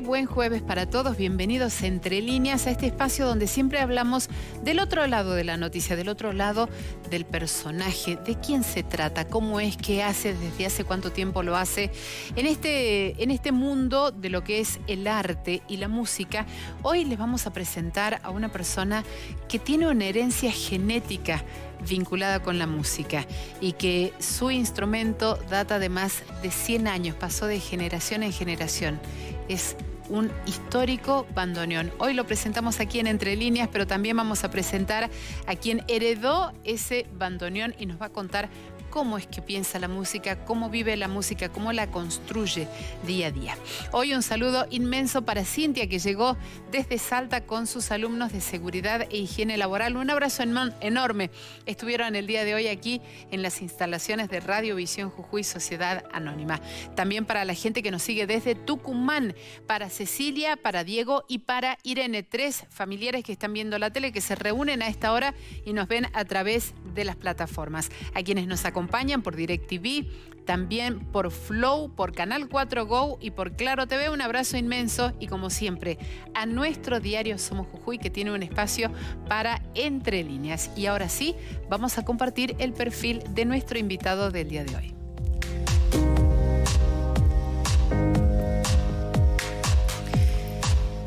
buen jueves para todos. Bienvenidos Entre Líneas, a este espacio donde siempre hablamos del otro lado de la noticia, del otro lado del personaje, de quién se trata, cómo es, qué hace, desde hace cuánto tiempo lo hace. En este mundo de lo que es el arte y la música, hoy les vamos a presentar a una persona que tiene una herencia genética vinculada con la música y que su instrumento data de más de 100 años, pasó de generación en generación. Es un histórico bandoneón. Hoy lo presentamos aquí en Entre Líneas, pero también vamos a presentar a quien heredó ese bandoneón y nos va a contar cómo es que piensa la música, cómo vive la música, cómo la construye día a día. Hoy un saludo inmenso para Cintia, que llegó desde Salta con sus alumnos de seguridad e higiene laboral. Un abrazo enorme. Estuvieron el día de hoy aquí en las instalaciones de Radio Visión Jujuy, Sociedad Anónima. También para la gente que nos sigue desde Tucumán, para Cecilia, para Diego y para Irene, 3 familiares que están viendo la tele, que se reúnen a esta hora y nos ven a través de las plataformas. A quienes nos acompañan por DirecTV, también por Flow, por Canal 4 Go y por Claro TV. Un abrazo inmenso y, como siempre, a nuestro diario Somos Jujuy, que tiene un espacio para Entre Líneas. Y ahora sí, vamos a compartir el perfil de nuestro invitado del día de hoy.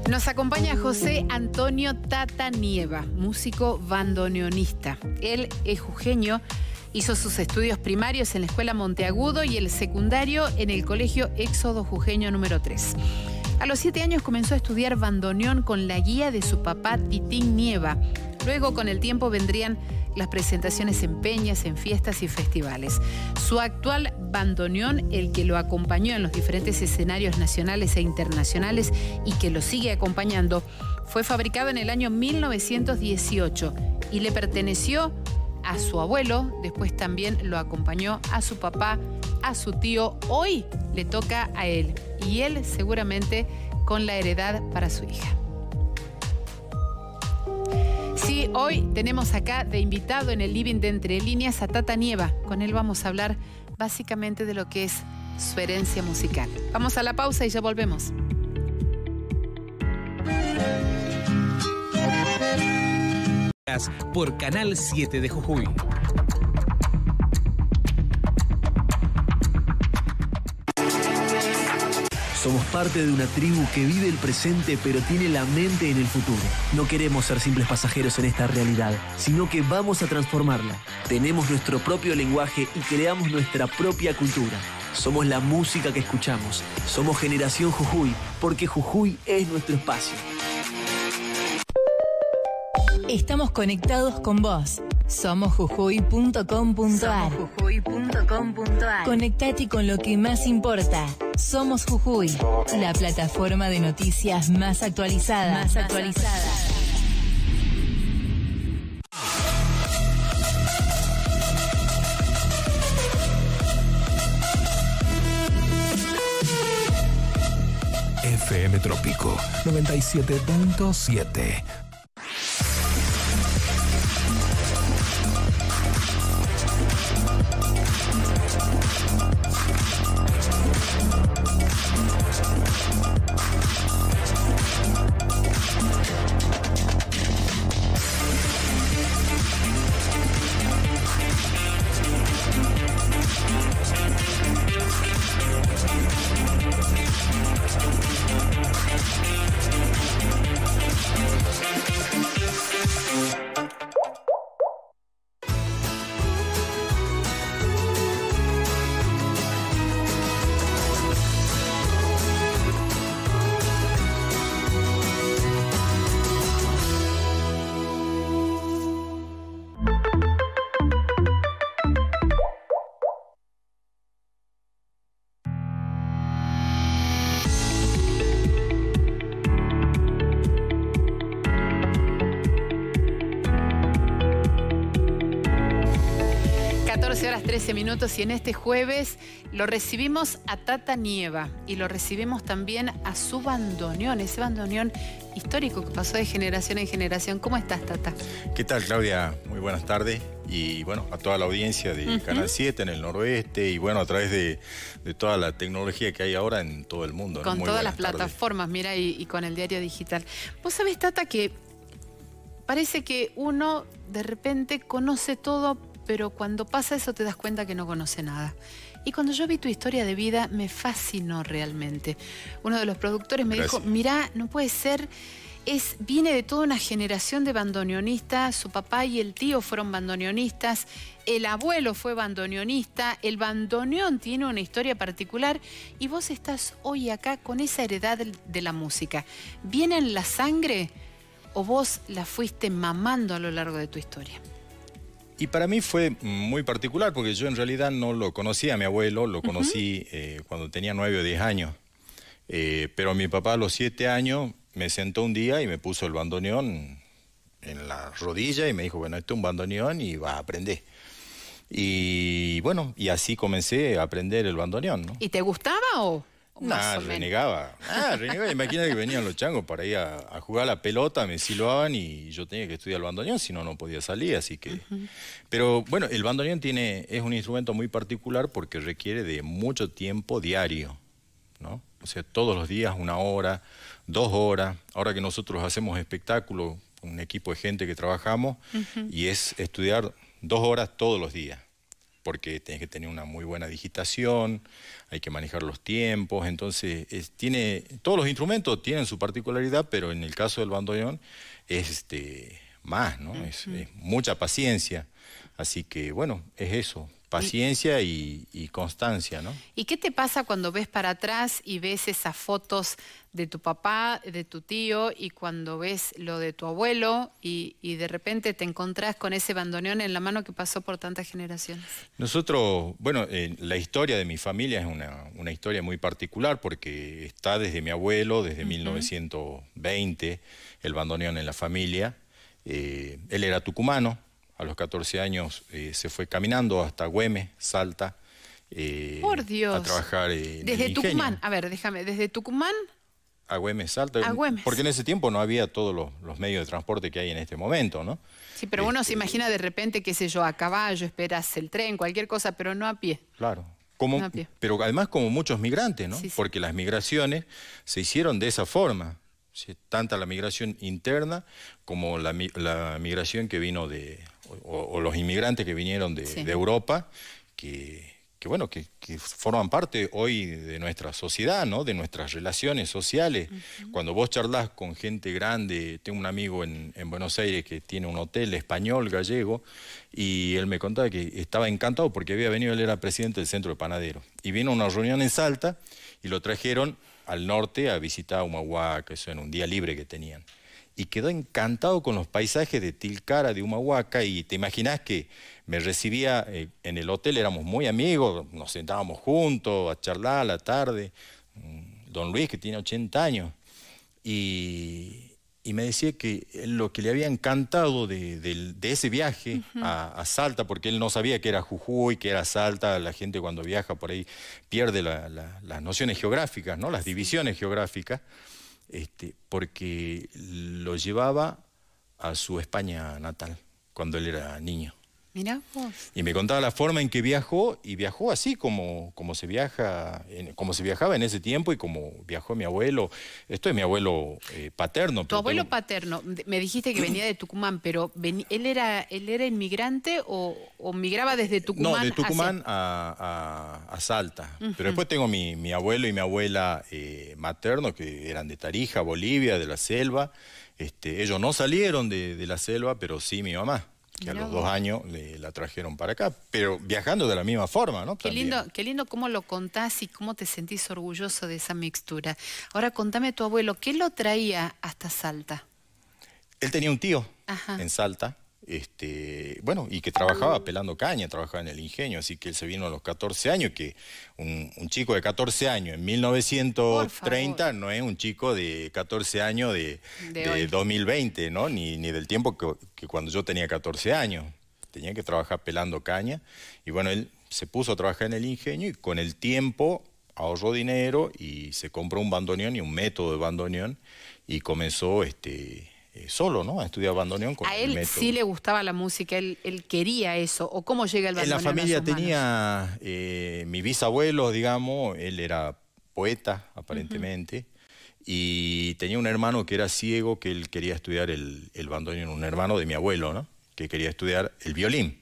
Nos acompaña José Antonio Tata Nieva, músico bandoneonista. Él es jujeño. Hizo sus estudios primarios en la Escuela Monteagudo y el secundario en el Colegio Éxodo Jujeño número 3. A los 7 años comenzó a estudiar bandoneón con la guía de su papá Titín Nieva. Luego, con el tiempo, vendrían las presentaciones en peñas, en fiestas y festivales. Su actual bandoneón, el que lo acompañó en los diferentes escenarios nacionales e internacionales y que lo sigue acompañando, fue fabricado en el año 1918 y le perteneció a su abuelo. Después también lo acompañó a su papá, a su tío. Hoy le toca a él y él seguramente con la heredad para su hija. Sí, hoy tenemos acá de invitado en el living de Entre Líneas a Tata Nieva. Con él vamos a hablar básicamente de lo que es su herencia musical. Vamos a la pausa y ya volvemos. Por Canal 7 de Jujuy. Somos parte de una tribu que vive el presente pero tiene la mente en el futuro. No queremos ser simples pasajeros en esta realidad, sino que vamos a transformarla. Tenemos nuestro propio lenguaje y creamos nuestra propia cultura. Somos la música que escuchamos. Somos Generación Jujuy, porque Jujuy es nuestro espacio. Estamos conectados con vos. Somos Jujuy.com.ar. Conectate con lo que más importa. Somos Jujuy, la plataforma de noticias más actualizada. FM Trópico 97.7. 11:13 y en este jueves lo recibimos a Tata Nieva y lo recibimos también a su bandoneón, ese bandoneón histórico que pasó de generación en generación. ¿Cómo estás, Tata? ¿Qué tal, Claudia? Muy buenas tardes. Y bueno, a toda la audiencia de Canal 7 en el noroeste y bueno, a través de toda la tecnología que hay ahora en todo el mundo. Con todas las plataformas, mira, y con el diario digital. Vos sabés, Tata, que parece que uno de repente conoce todo, pero cuando pasa eso te das cuenta que no conoce nada. Y cuando yo vi tu historia de vida me fascinó realmente. Uno de los productores me dijo, mirá, no puede ser, viene de toda una generación de bandoneonistas, su papá y el tío fueron bandoneonistas, el abuelo fue bandoneonista, el bandoneón tiene una historia particular y vos estás hoy acá con esa heredad de la música. ¿Viene en la sangre o vos la fuiste mamando a lo largo de tu historia? Y para mí fue muy particular porque yo en realidad no lo conocía a mi abuelo, lo conocí cuando tenía 9 o 10 años. Pero mi papá a los 7 años me sentó un día y me puso el bandoneón en la rodilla y me dijo, bueno, esto es un bandoneón y vas a aprender. Y bueno, y así comencé a aprender el bandoneón, ¿no? ¿Y te gustaba o...? Nah, renegaba. Renegaba. Imagínate que venían los changos para ir a jugar a la pelota, me silbaban y yo tenía que estudiar el bandoneón, si no, no podía salir, así que... Pero bueno, el bandoneón es un instrumento muy particular porque requiere de mucho tiempo diario, ¿no? O sea, todos los días, 1 hora, 2 horas. Ahora que nosotros hacemos espectáculos, un equipo de gente que trabajamos, y es estudiar 2 horas todos los días. Porque tenés que tener una muy buena digitación, hay que manejar los tiempos, entonces todos los instrumentos tienen su particularidad, pero en el caso del bandoneón es más, ¿no? Es mucha paciencia, así que bueno, es eso, paciencia y constancia, ¿no? ¿Y qué te pasa cuando ves para atrás y ves esas fotos de tu papá, de tu tío, y cuando ves lo de tu abuelo y de repente te encontrás con ese bandoneón en la mano que pasó por tantas generaciones? Nosotros, bueno, la historia de mi familia es una historia muy particular porque está desde mi abuelo, desde 1920, el bandoneón en la familia. Él era tucumano. A los 14 años se fue caminando hasta Güemes, Salta, por Dios, a trabajar en desde el Tucumán, ingenio. a ver, déjame, desde Tucumán a Güemes, Salta, a Güemes. Porque en ese tiempo no había todos los medios de transporte que hay en este momento, ¿no? Sí, pero uno se imagina de repente, qué sé yo, a caballo, esperas el tren, cualquier cosa, pero no a pie. Claro. No a pie. Pero además como muchos migrantes, ¿no? Sí, sí. Porque las migraciones se hicieron de esa forma. Tanta la migración interna como la migración que vino o los inmigrantes que vinieron de Europa, que forman parte hoy de nuestra sociedad, ¿no? De nuestras relaciones sociales. Cuando vos charlás con gente grande, tengo un amigo en Buenos Aires que tiene un hotel español, gallego, y él me contaba que estaba encantado porque había venido, él era presidente del Centro de Panaderos, y vino a una reunión en Salta y lo trajeron al norte a visitar Humahuaca, eso en un día libre que tenían. Y quedó encantado con los paisajes de Tilcara, de Humahuaca, y te imaginás que me recibía en el hotel, éramos muy amigos, nos sentábamos juntos a charlar a la tarde, don Luis que tiene 80 años, y me decía que lo que le había encantado de ese viaje a Salta, porque él no sabía que era Jujuy, que era Salta, la gente cuando viaja por ahí pierde las nociones geográficas, ¿no? Las divisiones geográficas, porque lo llevaba a su España natal, cuando él era niño. Mirá vos. Y me contaba la forma en que viajó, y viajó así como se viajaba en ese tiempo y como viajó mi abuelo. Esto es mi abuelo paterno. Tu abuelo paterno, me dijiste que venía de Tucumán, pero ¿él era inmigrante o migraba desde Tucumán? No, de Tucumán a Salta. Pero después tengo mi abuelo y mi abuela materno, que eran de Tarija, Bolivia, de la selva. Ellos no salieron de la selva, pero sí mi mamá, que a los 2 años la trajeron para acá, pero viajando de la misma forma, ¿no? Qué lindo cómo lo contás y cómo te sentís orgulloso de esa mixtura. Ahora contame tu abuelo, ¿qué lo traía hasta Salta? Él tenía un tío en Salta, y que trabajaba pelando caña, trabajaba en el ingenio, así que él se vino a los 14 años, que un chico de 14 años en 1930 no es un chico de 14 años de 2020, ¿no? Ni del tiempo que cuando yo tenía 14 años. tenía que trabajar pelando caña. Y bueno, él se puso a trabajar en el ingenio y con el tiempo ahorró dinero y se compró un bandoneón y un método de bandoneón y comenzó solo, ¿no? A estudiar bandoneón con ¿A el él método. sí le gustaba la música? ¿Él quería eso? ¿O cómo llega el bandoneón En la familia a sus manos? tenía mi bisabuelo, digamos, él era poeta, aparentemente, y tenía un hermano que era ciego, que él quería estudiar el bandoneón, un hermano de mi abuelo, ¿no? Que quería estudiar el violín.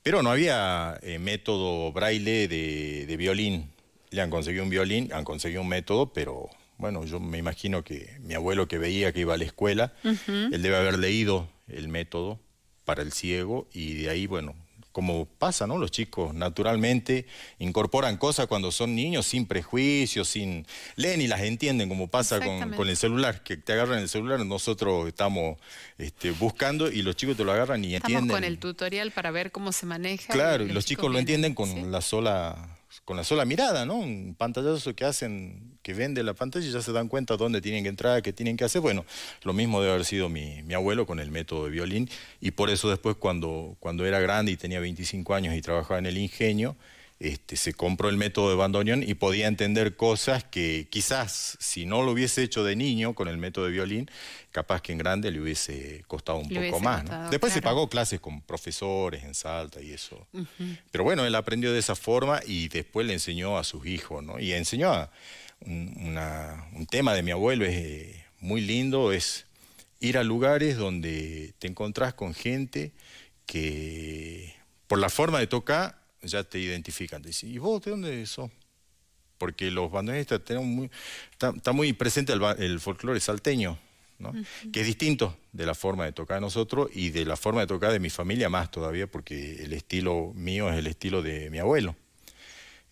Pero no había método braille de violín. Le han conseguido un violín, han conseguido un método, pero bueno, yo me imagino que mi abuelo que veía que iba a la escuela, él debe haber leído el método para el ciego y de ahí, bueno, como pasa, ¿no? Los chicos naturalmente incorporan cosas cuando son niños sin prejuicios, leen y las entienden, como pasa con el celular, que te agarran el celular, nosotros estamos buscando y los chicos te lo agarran y entienden. Estamos con el tutorial para ver cómo se maneja. Claro, y los chicos lo entienden con ¿sí? la sola mirada, ¿no? Un pantallazo que hacen, que ven de la pantalla y ya se dan cuenta dónde tienen que entrar, qué tienen que hacer. Bueno, lo mismo debe haber sido mi abuelo con el método de violín y por eso después cuando era grande y tenía 25 años y trabajaba en el ingenio, se compró el método de bandoneón y podía entender cosas que quizás si no lo hubiese hecho de niño con el método de violín, capaz que en grande le hubiese costado un poco más, ¿no? Después se pagó clases con profesores en Salta y eso. Pero bueno, él aprendió de esa forma y después le enseñó a sus hijos, ¿no? Y enseñó un tema de mi abuelo, es muy lindo, es ir a lugares donde te encontrás con gente que por la forma de tocar ya te identifican, te dicen, ¿y vos de dónde sos? Porque los bandoneonistas tenemos está muy presente el folclore salteño, ¿no? Que es distinto de la forma de tocar de nosotros y de la forma de tocar de mi familia más todavía, porque el estilo mío es el estilo de mi abuelo.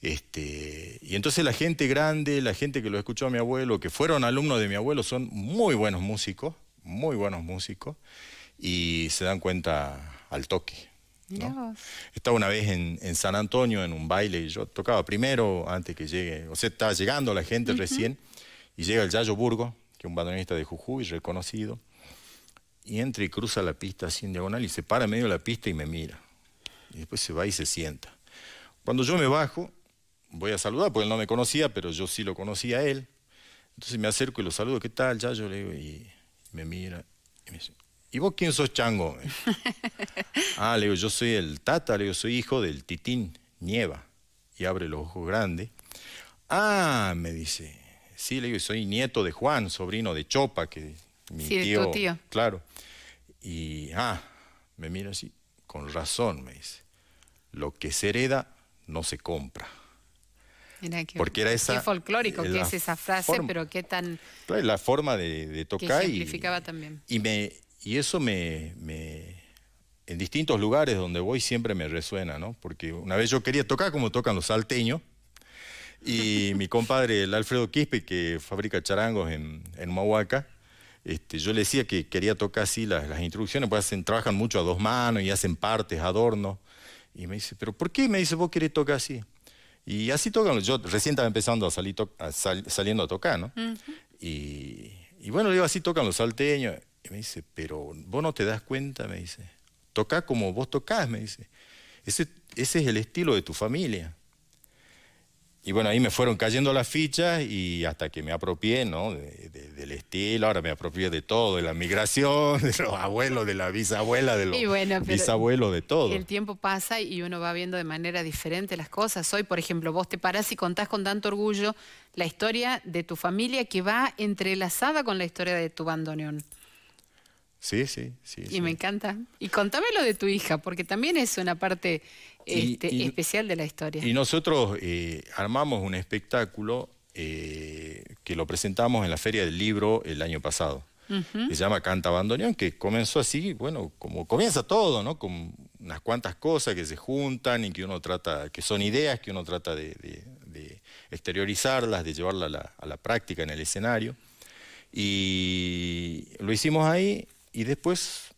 Y entonces la gente grande, la gente que lo escuchó a mi abuelo, que fueron alumnos de mi abuelo, son muy buenos músicos, y se dan cuenta al toque, ¿no? Estaba una vez en San Antonio en un baile y yo tocaba primero antes que llegue, o sea, estaba llegando la gente recién y llega el Yayo Burgo, que es un bandoneonista de Jujuy reconocido, y entra y cruza la pista así en diagonal y se para en medio de la pista y me mira y después se va y se sienta. Cuando yo me bajo voy a saludar porque él no me conocía, pero yo sí lo conocía a él, entonces me acerco y lo saludo, ¿qué tal, Yayo? Le digo, y me mira y me dice, ¿y vos quién sos, Chango? Le digo, yo soy el Tata, le digo, soy hijo del Titín Nieva. Y abre los ojos grandes. Me dice, sí, le digo, soy nieto de Juan, sobrino de Chopa, que mi tío. Tu tío. Claro. Y, me mira así, con razón, me dice, lo que se hereda no se compra. Mira, porque era esa, qué folclórico que es esa frase, pero qué tan... Claro, la forma de tocar. Que ejemplificaba también. Y eso en distintos lugares donde voy siempre me resuena, ¿no? Porque una vez yo quería tocar como tocan los salteños y mi compadre, el Alfredo Quispe, que fabrica charangos en Humahuaca, yo le decía que quería tocar así las instrucciones, pues trabajan mucho a dos manos y hacen partes, adornos. Y me dice, ¿pero por qué? Me dice, vos querés tocar así. Y así tocan, yo recién estaba empezando saliendo a tocar, ¿no? Y bueno, digo, así tocan los salteños. Y me dice, pero vos no te das cuenta, me dice. Tocá como vos tocás, me dice. Ese es el estilo de tu familia. Y bueno, ahí me fueron cayendo las fichas y hasta que me apropié, ¿no? Del estilo, ahora me apropié de todo, de la migración, de los abuelos, de la bisabuela, de los bisabuelos, de todo. El tiempo pasa y uno va viendo de manera diferente las cosas. Hoy, por ejemplo, vos te parás y contás con tanto orgullo la historia de tu familia que va entrelazada con la historia de tu bandoneón. Sí. Y me encanta. Y contame lo de tu hija, porque también es una parte especial de la historia. Y nosotros armamos un espectáculo que lo presentamos en la Feria del Libro el año pasado. Se llama Canta Bandoneón, que comenzó así, bueno, como comienza todo, ¿no? Con unas cuantas cosas que se juntan y que uno trata, que son ideas que uno trata de exteriorizarlas, de llevarlas a la práctica en el escenario. Y lo hicimos ahí. Y después,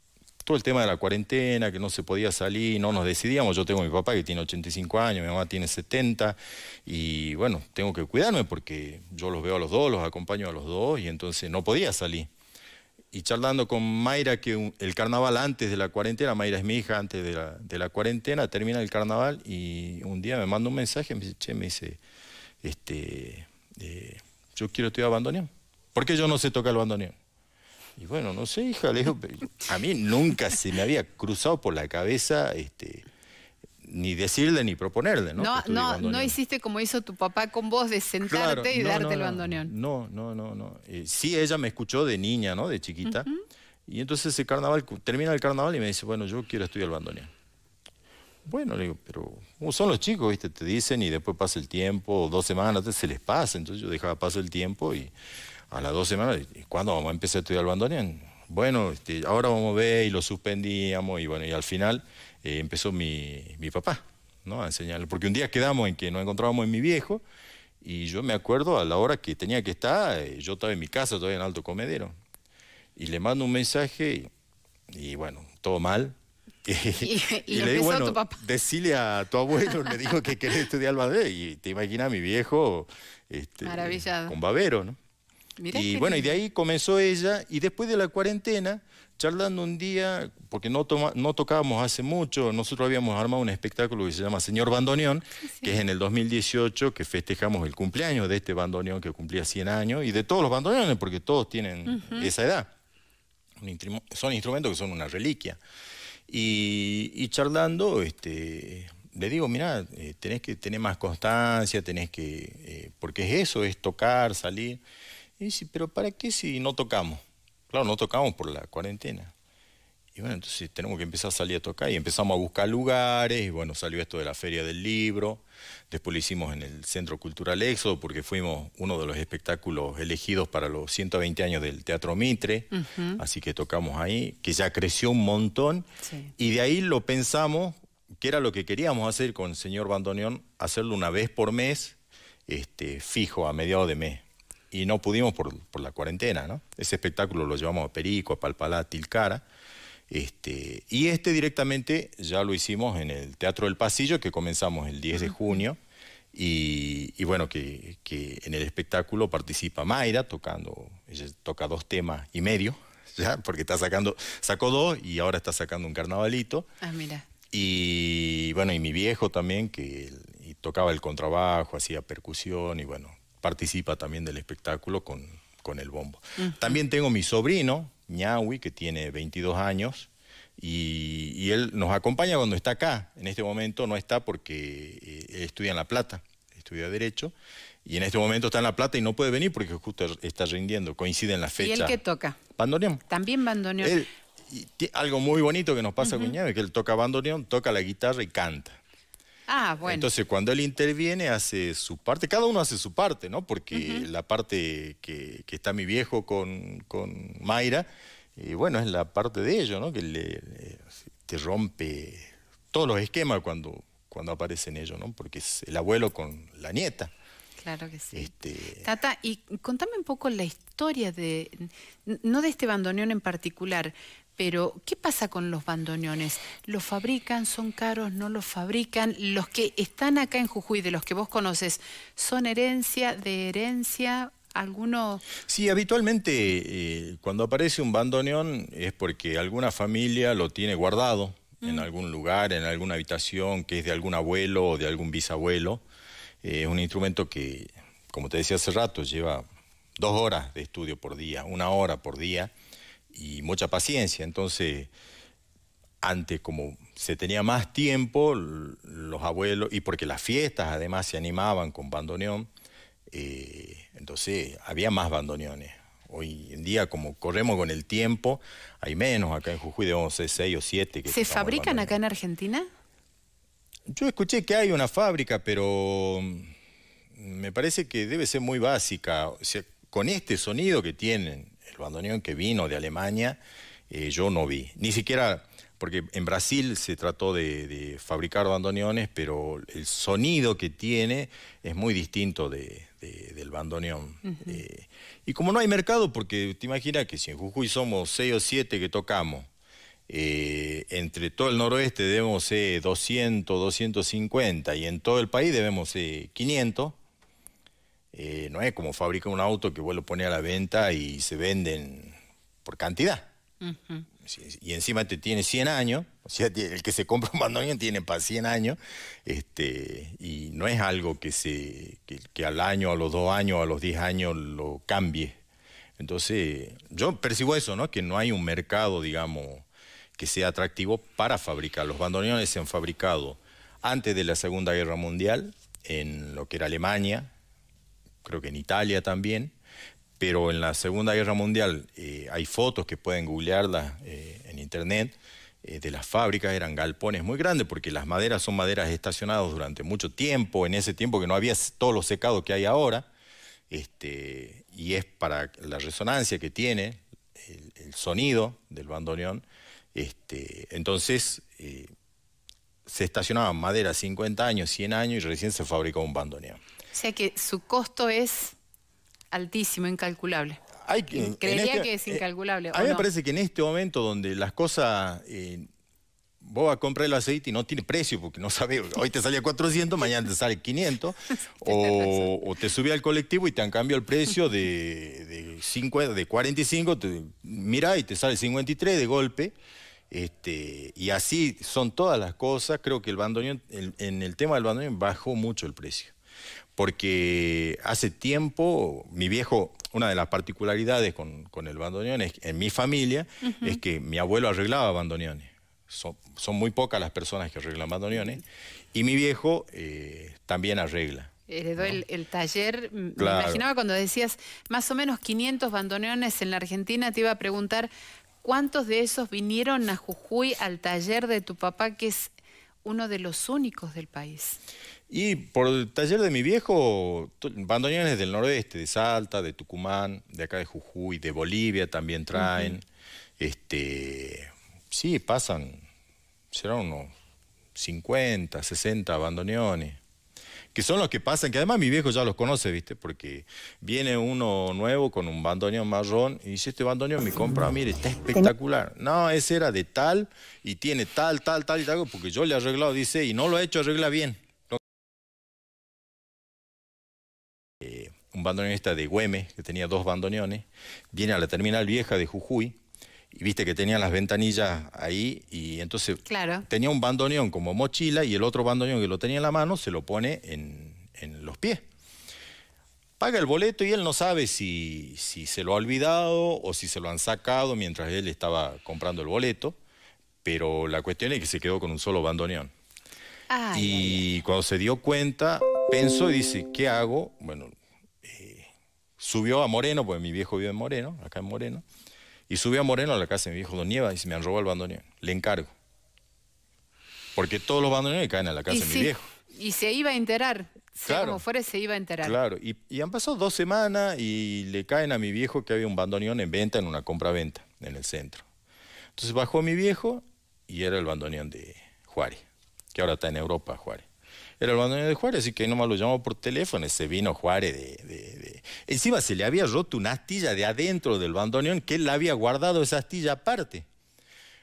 todo el tema de la cuarentena, que no se podía salir, no nos decidíamos. Yo tengo a mi papá que tiene 85 años, mi mamá tiene 70, y bueno, tengo que cuidarme porque yo los veo a los dos, los acompaño a los dos, y entonces no podía salir. y charlando con Mayra, que el carnaval antes de la cuarentena, Mayra es mi hija, antes de la cuarentena, termina el carnaval y un día me manda un mensaje, me dice, che, yo quiero estudiar bandoneón. ¿Por qué yo no sé tocar el bandoneón? Y bueno, no sé, hija, le digo, a mí nunca se me había cruzado por la cabeza ni decirle ni proponerle, ¿no? No hiciste como hizo tu papá con vos, de sentarte y darte el bandoneón. No. Sí, ella me escuchó de niña, ¿no? De chiquita. Y entonces ese carnaval, termina el carnaval y me dice, bueno, yo quiero estudiar el bandoneón. Bueno, le digo, pero ¿cómo son los chicos, viste? Te dicen y después pasa el tiempo, 2 semanas, entonces se les pasa. Entonces yo dejaba pasar el tiempo y a las 2 semanas, ¿y cuándo vamos a empezar a estudiar el bandoneón? Bueno, ahora vamos a ver, y lo suspendíamos y bueno, y al final empezó mi papá, ¿no? A enseñarle. Porque un día quedamos en que nos encontrábamos en mi viejo y yo me acuerdo a la hora que tenía que estar, yo estaba en mi casa todavía en Alto Comedero. Y le mando un mensaje y bueno, todo mal. Y le digo, bueno, decile a tu abuelo, le dijo que querés estudiar el bandoneón. Y te imaginas a mi viejo maravillado, con babero, ¿no? Mirá, y bueno, y de ahí comenzó ella, y después de la cuarentena, charlando un día, porque no tocábamos hace mucho, nosotros habíamos armado un espectáculo que se llama Señor Bandoneón, que es en el 2018, que festejamos el cumpleaños de este bandoneón que cumplía 100 años, y de todos los bandoneones, porque todos tienen esa edad. Son instrumentos que son una reliquia. Y charlando, le digo, mirá, tenés que tener más constancia, porque es eso, es tocar, salir. Y dice, pero ¿para qué si no tocamos? Claro, no tocamos por la cuarentena. Y bueno, entonces tenemos que empezar a salir a tocar y empezamos a buscar lugares, y bueno, salió esto de la Feria del Libro, después lo hicimos en el Centro Cultural Éxodo, porque fuimos uno de los espectáculos elegidos para los 120 años del Teatro Mitre, así que tocamos ahí, que ya creció un montón, y de ahí lo pensamos, que era lo que queríamos hacer con el Señor Bandoneón, hacerlo una vez por mes, fijo, a mediados de mes. Y no pudimos por la cuarentena, ¿no? Ese espectáculo lo llevamos a Perico, a Palpalá, a Tilcara. Y directamente ya lo hicimos en el Teatro del Pasillo, que comenzamos el 10 de junio. Y bueno, que en el espectáculo participa Mayra tocando, ella toca 2 temas y medio, ¿ya? Porque sacó 2 y ahora está sacando un carnavalito. Ah, mira. Y bueno, y mi viejo también, que tocaba el contrabajo, hacía percusión y bueno, participa también del espectáculo con el bombo. También tengo mi sobrino, Ñahui, que tiene 22 años, y él nos acompaña cuando está acá. En este momento no está porque él estudia en La Plata, estudia Derecho, y en este momento está en La Plata y no puede venir porque justo está rindiendo, coincide en la fecha. ¿Y él qué toca? Bandoneón. También bandoneón. Algo muy bonito que nos pasa con Ñahui, que él toca bandoneón, toca la guitarra y canta. Ah, bueno. Entonces, cuando él interviene, hace su parte. Cada uno hace su parte, ¿no? Porque la parte que está mi viejo con Mayra, bueno, es la parte de ellos, ¿no? Que te rompe todos los esquemas cuando aparecen ellos, ¿no? Porque es el abuelo con la nieta. Claro que sí. Tata, y contame un poco la historia no de este bandoneón en particular, pero ¿qué pasa con los bandoneones? ¿Los fabrican? ¿Son caros? ¿No los fabrican? Los que están acá en Jujuy, de los que vos conoces, ¿son de herencia? ¿Alguno? Sí, habitualmente cuando aparece un bandoneón es porque alguna familia lo tiene guardado en algún lugar, en alguna habitación, que es de algún abuelo o de algún bisabuelo. Es un instrumento que, como te decía hace rato, lleva 2 horas de estudio por día, 1 hora por día, y mucha paciencia. Entonces, antes, como se tenía más tiempo, los abuelos, y porque las fiestas además se animaban con bandoneón, entonces había más bandoneones. Hoy en día, como corremos con el tiempo, hay menos. Acá en Jujuy debemos ser 6 o 7. ¿Se fabrican acá en Argentina? Yo escuché que hay una fábrica, pero me parece que debe ser muy básica. O sea, con este sonido que tienen, el bandoneón que vino de Alemania, yo no vi. Ni siquiera, porque en Brasil se trató de fabricar bandoneones, pero el sonido que tiene es muy distinto del bandoneón. Y como no hay mercado, porque te imaginas que si en Jujuy somos 6 o 7 que tocamos, entre todo el noroeste debemos ser 200, 250, y en todo el país debemos ser 500. No es como fabricar un auto que vos lo pones a la venta y se venden por cantidad. Y encima te tiene 100 años, o sea, el que se compra un bandoneón tiene para 100 años, y no es algo que al año, a los 2 años, a los 10 años lo cambie. Entonces, yo percibo eso, ¿no? Que no hay un mercado, digamos, que sea atractivo para fabricar. Los bandoneones se han fabricado antes de la Segunda Guerra Mundial, en lo que era Alemania, creo que en Italia también, pero en la Segunda Guerra Mundial hay fotos que pueden googlearlas en internet, de las fábricas. Eran galpones muy grandes porque las maderas son maderas estacionadas durante mucho tiempo, en ese tiempo que no había todo lo secado que hay ahora, y es para la resonancia que tiene, el sonido del bandoneón. Entonces se estacionaban madera 50 años, 100 años y recién se fabricó un bandoneón. O sea que su costo es altísimo, incalculable. Creería que es incalculable. A mí me parece que en este momento donde las cosas, vos vas a comprar el aceite y no tiene precio, porque no sabes, hoy te sale a 400, mañana te sale 500, o te subí al colectivo y te han cambiado el precio de 45, mira y te sale 53 de golpe. Y así son todas las cosas. Creo que el bandoneón, en el tema del bandoneón bajó mucho el precio. Porque hace tiempo, mi viejo, una de las particularidades con el bandoneón es, en mi familia, es que mi abuelo arreglaba bandoneones. Son muy pocas las personas que arreglan bandoneones, y mi viejo también arregla. Heredó, ¿no? el taller. Claro. Me imaginaba cuando decías más o menos 500 bandoneones en la Argentina, te iba a preguntar cuántos de esos vinieron a Jujuy al taller de tu papá, que es uno de los únicos del país. Y por el taller de mi viejo, bandoneones del noroeste, de Salta, de Tucumán, de acá de Jujuy, de Bolivia también traen. Sí, pasan, serán unos 50, 60 bandoneones, que son los que pasan, que además mi viejo ya los conoce, ¿viste? Porque viene uno nuevo con un bandoneón marrón y dice, este bandoneón me compra, mire, está espectacular. No, ese era de tal y tiene tal y tal, porque yo le he arreglado, dice, y no lo he hecho, arregla bien. Un bandoneonista de Güemes, que tenía 2 bandoneones, viene a la terminal vieja de Jujuy, y viste que tenía las ventanillas ahí, y entonces tenía un bandoneón como mochila, y el otro bandoneón que lo tenía en la mano se lo pone en los pies. Paga el boleto y él no sabe si se lo ha olvidado o si se lo han sacado mientras él estaba comprando el boleto, pero la cuestión es que se quedó con un solo bandoneón. Cuando se dio cuenta, pensó y dice, ¿qué hago? Bueno, subió a Moreno, porque mi viejo vive en Moreno, acá en Moreno, y subió a Moreno a la casa de mi viejo Don Nieva y dice, me han robado el bandoneón, le encargo. Porque todos los bandoneones caen a la casa de mi viejo. Y se iba a enterar, sea como fuera, se iba a enterar. Claro, y han pasado 2 semanas y le caen a mi viejo que había un bandoneón en venta en una compra-venta en el centro. Entonces bajó mi viejo y era el bandoneón de Juárez, que ahora está en Europa, Juárez. Era el bandoneón de Juárez, así que nomás lo llamó por teléfono, se vino Juárez Encima se le había roto una astilla de adentro del bandoneón, que él la había guardado esa astilla aparte.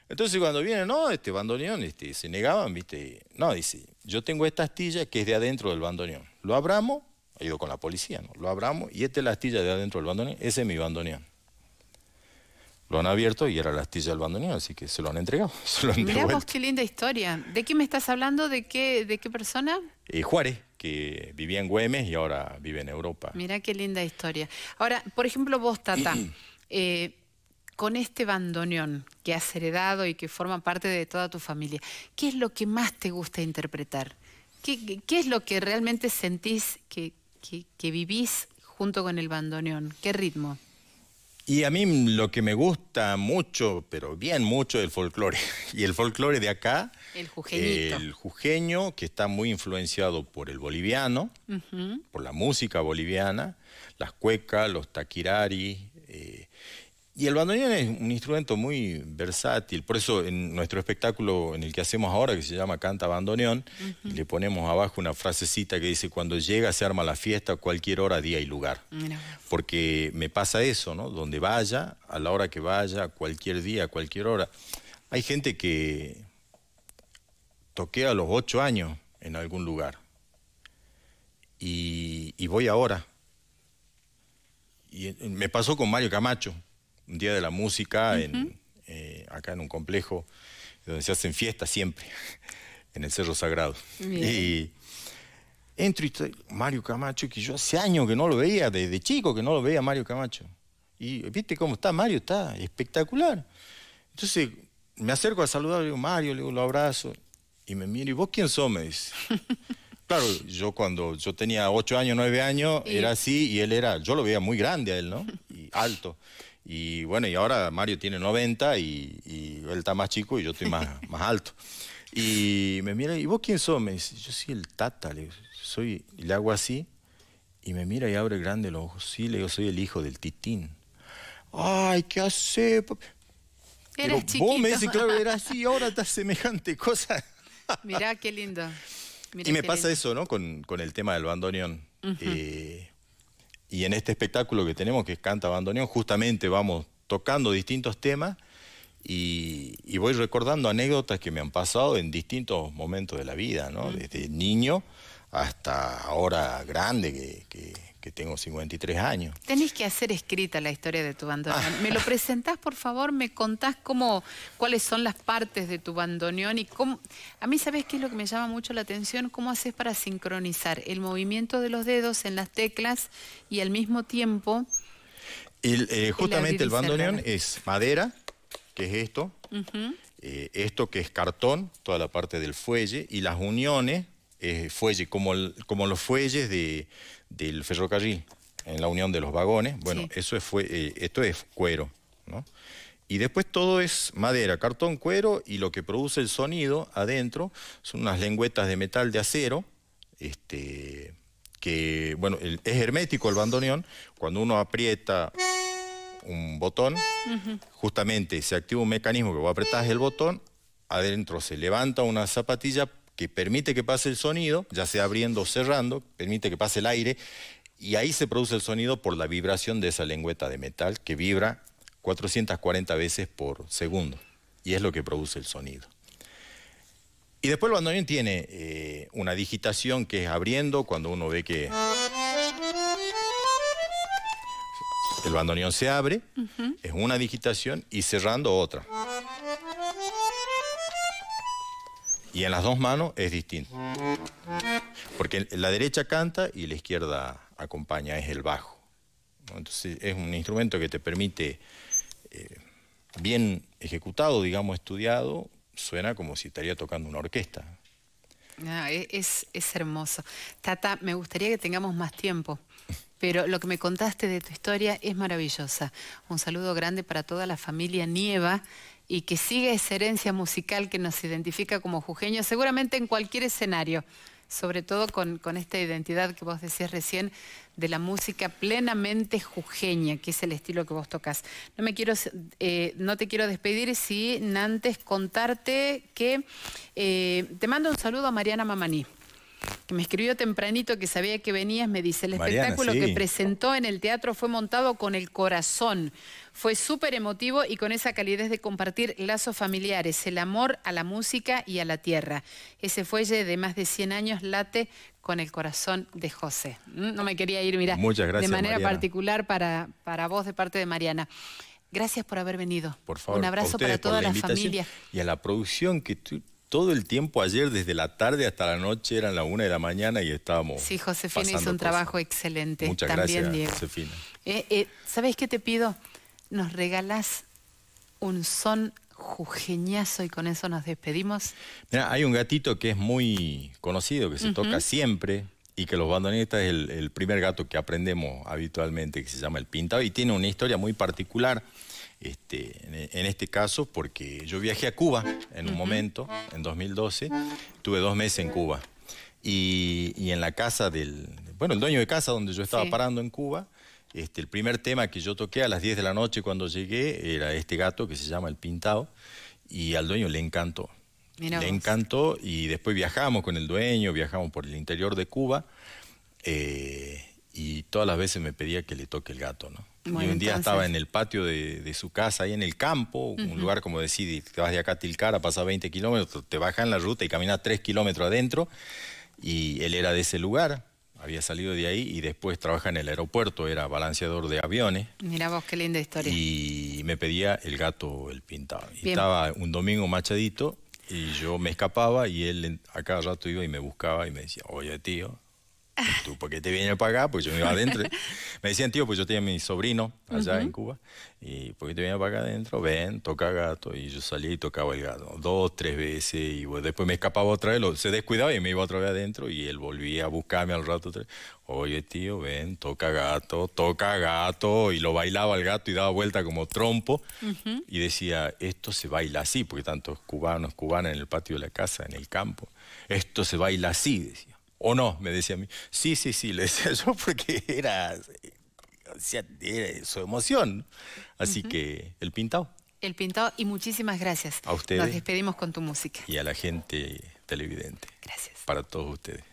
Entonces cuando viene, no, este bandoneón, se negaban, ¿viste? No, dice, yo tengo esta astilla que es de adentro del bandoneón. Lo abramos, ha ido con la policía, ¿no? Lo abramos y esta es la astilla de adentro del bandoneón, ese es mi bandoneón. Lo han abierto y era la astilla del bandoneón, así que se lo han entregado. Mirá vos, qué linda historia. ¿De qué me estás hablando? ¿De qué persona? Juárez, que vivía en Güemes y ahora vive en Europa. Mirá qué linda historia. Ahora, por ejemplo, vos, Tata, con este bandoneón que has heredado y que forma parte de toda tu familia, ¿qué es lo que más te gusta interpretar? ¿Qué es lo que realmente sentís que vivís junto con el bandoneón? ¿Qué ritmo? Y a mí lo que me gusta mucho, pero bien mucho, es el folclore. Y el folclore de acá, el jujeñito. El jujeño, que está muy influenciado por el boliviano, por la música boliviana, las cuecas, los taquirari. Y el bandoneón es un instrumento muy versátil. Por eso en nuestro espectáculo, en el que hacemos ahora, que se llama Canta Bandoneón, le ponemos abajo una frasecita que dice, cuando llega se arma la fiesta, cualquier hora, día y lugar. Porque me pasa eso, ¿no? Donde vaya, a la hora que vaya, cualquier día, cualquier hora. Hay gente que toqué a los 8 años en algún lugar. Y voy ahora. Y me pasó con Mario Camacho. un día de la música acá en un complejo donde se hacen fiestas siempre, en el Cerro Sagrado. Bien. Y entro y estoy Mario Camacho, que yo hace años que no lo veía, desde chico que no lo veía Mario Camacho. Y ¿viste cómo está Mario? Está espectacular. Entonces me acerco a saludar, le digo, Mario, le digo, lo abrazo. Y me mira, ¿y vos quién sos? Me dice. Claro, yo cuando yo tenía 8 años, 9 años, era así, y él era, yo lo veía muy grande a él, ¿no? Y alto. Y bueno, y ahora Mario tiene 90 y él está más chico y yo estoy más alto. Y me mira, ¿y vos quién sos? Me dice, yo soy el Tata, le digo, y le hago así, y me mira y abre grande los ojos. Sí, le digo, soy el hijo del Titín. Ay, ¿qué hace? Eras chiquito. Vos me dices, claro, era así, ahora está semejante cosa. Mirá qué lindo. Mirá y me qué pasa lindo. eso, ¿no? Con el tema del bandoneón. Y en este espectáculo que tenemos, que es Canta Bandoneón, justamente vamos tocando distintos temas y voy recordando anécdotas que me han pasado en distintos momentos de la vida, ¿no? Desde niño hasta ahora grande, que tengo 53 años. Tenés que hacer escrita la historia de tu bandoneón. ¿Me lo presentás, por favor? ¿Me contás cuáles son las partes de tu bandoneón? Y cómo... A mí, ¿sabés qué es lo que me llama mucho la atención? ¿Cómo haces para sincronizar el movimiento de los dedos en las teclas y al mismo tiempo... Justamente el bandoneón es madera, que es esto, esto que es cartón, toda la parte del fuelle, y las uniones, fuelle, como los fuelles del ferrocarril, en la unión de los vagones. Bueno, sí. Esto es cuero, ¿no? Y después todo es madera, cartón, cuero, y lo que produce el sonido adentro son unas lengüetas de metal de acero, que, bueno, es hermético el bandoneón. Cuando uno aprieta un botón, justamente se activa un mecanismo que vos apretás el botón, adentro se levanta una zapatilla que permite que pase el sonido, ya sea abriendo o cerrando, permite que pase el aire, y ahí se produce el sonido por la vibración de esa lengüeta de metal que vibra 440 veces por segundo, y es lo que produce el sonido. Y después el bandoneón tiene una digitación que es abriendo, cuando uno ve que el bandoneón se abre, es una digitación, y cerrando otra. Y en las dos manos es distinto. Porque la derecha canta y la izquierda acompaña, es el bajo, ¿no? Entonces es un instrumento que te permite, bien ejecutado, digamos, estudiado, suena como si estaría tocando una orquesta. No, es hermoso. Tata, me gustaría que tengamos más tiempo, pero lo que me contaste de tu historia es maravillosa. Un saludo grande para toda la familia Nieva, y que siga esa herencia musical que nos identifica como jujeños, seguramente en cualquier escenario, sobre todo con esta identidad que vos decías recién de la música plenamente jujeña, que es el estilo que vos tocas. No te quiero despedir sin antes contarte que te mando un saludo a Mariana Mamaní, que me escribió tempranito, que sabía que venías. Me dice, el espectáculo que presentó en el teatro fue montado con el corazón. Fue súper emotivo y con esa calidez de compartir lazos familiares, el amor a la música y a la tierra. Ese fuelle de más de 100 años late con el corazón de José. No me quería ir, mira, muchas gracias, de manera Mariana. Particular para vos de parte de Mariana. Gracias por haber venido. Por favor, un abrazo para toda la familia. Y a la producción que todo el tiempo ayer, desde la tarde hasta la noche, eran las 1 de la mañana y estábamos. Sí, Josefina hizo un trabajo excelente. Muchas También, gracias, Diego. Josefina. ¿Sabés qué te pido? Nos regalás un son jujeñazo y con eso nos despedimos. Mira, hay un gatito que es muy conocido, que se toca siempre, y que los bandoneonistas es el primer gato que aprendemos habitualmente, que se llama el Pintado, y tiene una historia muy particular. En este caso, porque yo viajé a Cuba en un momento, en 2012, tuve 2 meses en Cuba, y en la casa el dueño de casa donde yo estaba parando en Cuba, el primer tema que yo toqué a las 10 de la noche cuando llegué era este gato que se llama el Pintado, y al dueño le encantó. Le encantó, y después viajamos con el dueño, viajamos por el interior de Cuba, y todas las veces me pedía que le toque el gato, ¿no? Bueno, y un día estaba en el patio de su casa, ahí en el campo, un lugar como decir, te vas de acá a Tilcara, pasas 20 kilómetros, te bajas en la ruta y caminas 3 kilómetros adentro, y él era de ese lugar, había salido de ahí y después trabaja en el aeropuerto, era balanceador de aviones. Mirá vos, qué linda historia. Y me pedía el gato, el pintado. Y Bien. estaba un domingo machadito y yo me escapaba y él a cada rato iba y me buscaba y me decía, oye, tío, ¿tú por qué te vienes para acá? Pues yo me iba adentro. Me decían, tío, pues yo tenía a mi sobrino allá en Cuba. ¿Y por qué te vienes para acá adentro? Ven, toca gato. Y yo salía y tocaba el gato 2, 3 veces. Y bueno, después me escapaba otra vez, se descuidaba y me iba otra vez adentro. Y él volvía a buscarme al rato. Oye, tío, ven, toca gato, toca gato. Y lo bailaba el gato y daba vuelta como trompo. Y decía, esto se baila así, porque tantos cubanos, cubanas en el patio de la casa, en el campo. Esto se baila así, decía. ¿O no? Me decía a mí. Sí, le decía yo, porque era su emoción. Así que el pintado. El pintado, y muchísimas gracias. A ustedes. Nos despedimos con tu música. Y a la gente televidente. Gracias. Para todos ustedes.